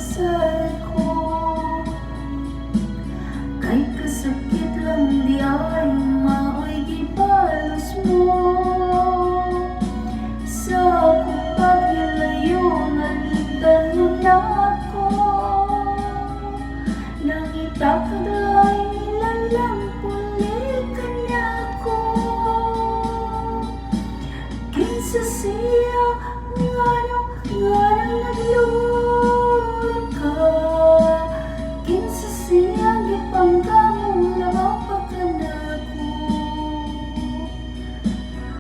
kasal ko. Kay kasakit lang di ay maoy gibalos mo. Sa akong paghilayo nalindan mo na ako. Nangita ka dalay nilalang pulit ka niya ako. Kinsa siya ngano